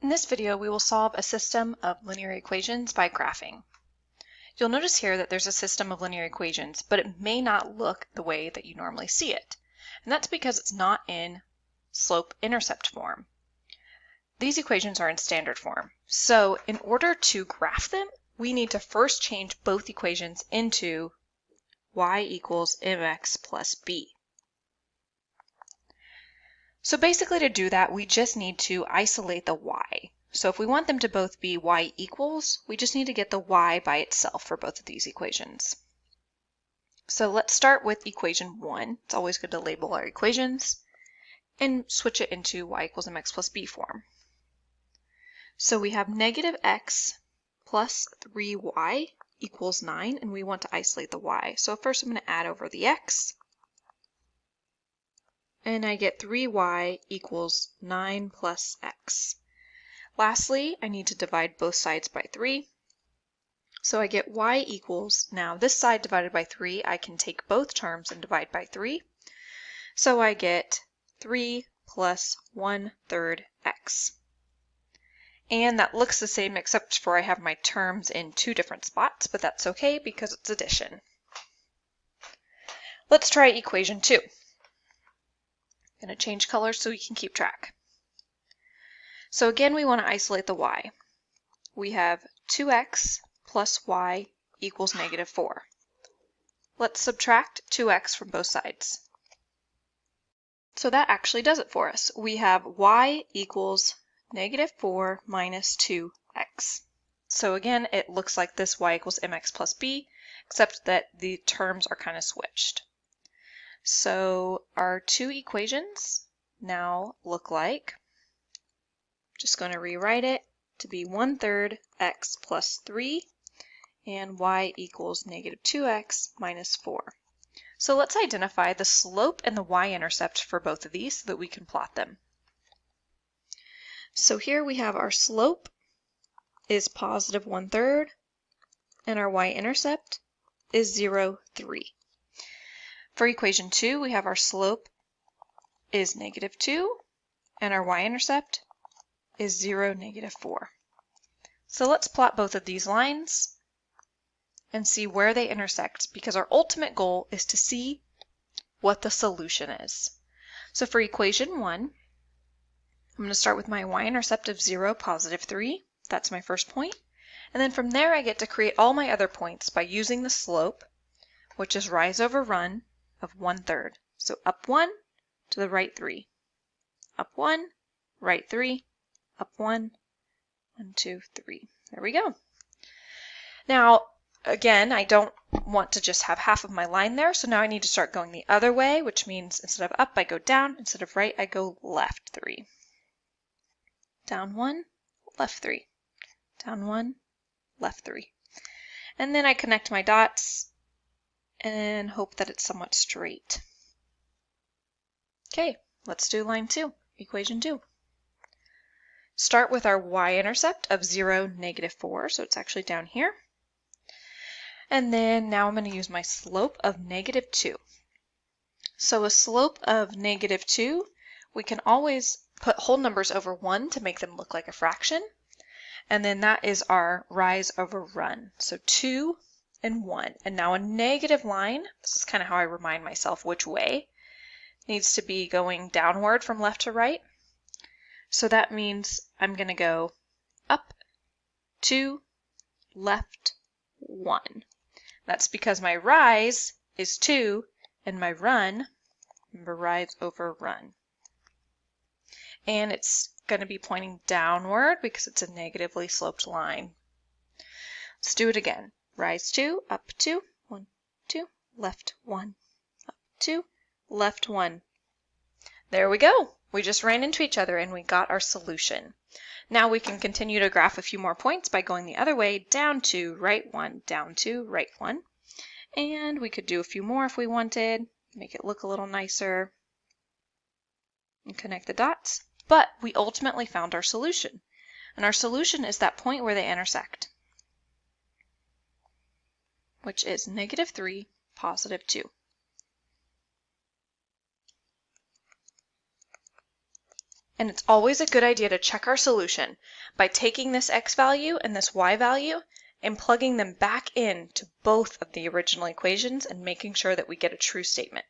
In this video, we will solve a system of linear equations by graphing. You'll notice here that there's a system of linear equations, but it may not look the way that you normally see it. And that's because it's not in slope-intercept form. These equations are in standard form. So in order to graph them, we need to first change both equations into y equals mx plus b. So basically to do that, we just need to isolate the y. So if we want them to both be y equals, we just need to get the y by itself for both of these equations. So let's start with equation 1. It's always good to label our equations and switch it into y equals mx plus b form. So we have negative x plus 3y equals 9, and we want to isolate the y. So first I'm going to add over the x. And I get 3y equals 9 plus x. Lastly, I need to divide both sides by 3. So I get y equals, now this side divided by 3, I can take both terms and divide by 3. So I get 3 plus 1/3 x. And that looks the same except for I have my terms in two different spots, but that's okay because it's addition. Let's try equation 2. I'm going to change colors so we can keep track. So again, we want to isolate the y. We have 2x plus y equals negative 4. Let's subtract 2x from both sides. So that actually does it for us. We have y equals negative 4 minus 2x. So again, it looks like this y equals mx plus b, except that the terms are kind of switched. So our two equations now look like, just going to rewrite it to be 1/3 x plus 3 and y equals negative 2x minus 4. So let's identify the slope and the y-intercept for both of these so that we can plot them. So here we have our slope is positive 1/3 and our y-intercept is 0, 3. For equation 2, we have our slope is negative 2 and our y-intercept is 0, negative 4. So let's plot both of these lines and see where they intersect, because our ultimate goal is to see what the solution is. So for equation 1, I'm going to start with my y-intercept of 0, positive 3. That's my first point. And then from there I get to create all my other points by using the slope, which is rise over run of 1/3. So up 1, to the right 3. Up 1, right 3, up 1, 1, 2, 3. There we go. Now, again, I don't want to just have half of my line there, so now I need to start going the other way, which means instead of up, I go down. Instead of right, I go left 3. Down 1, left 3. Down 1, left 3. And then I connect my dots and hope that it's somewhat straight. Okay, let's do line 2, equation 2. Start with our y-intercept of 0, negative 4, so it's actually down here. And then now I'm going to use my slope of negative 2. So a slope of negative 2, we can always put whole numbers over 1 to make them look like a fraction. And then that is our rise over run. So 2 and 1. And now a negative line, this is kind of how I remind myself which way, needs to be going downward from left to right. So that means I'm going to go up 2, left 1. That's because my rise is 2 and my run, remember, rise over run. And it's going to be pointing downward because it's a negatively sloped line. Let's do it again. Rise 2, up 2, 1, 2, left 1, up 2, left 1. There we go. We just ran into each other and we got our solution. Now we can continue to graph a few more points by going the other way, down 2, right 1, down 2, right 1. And we could do a few more if we wanted, make it look a little nicer, and connect the dots. But we ultimately found our solution. And our solution is that point where they intersect, which is negative 3, positive 2. And it's always a good idea to check our solution by taking this x value and this y value and plugging them back in to both of the original equations and making sure that we get a true statement.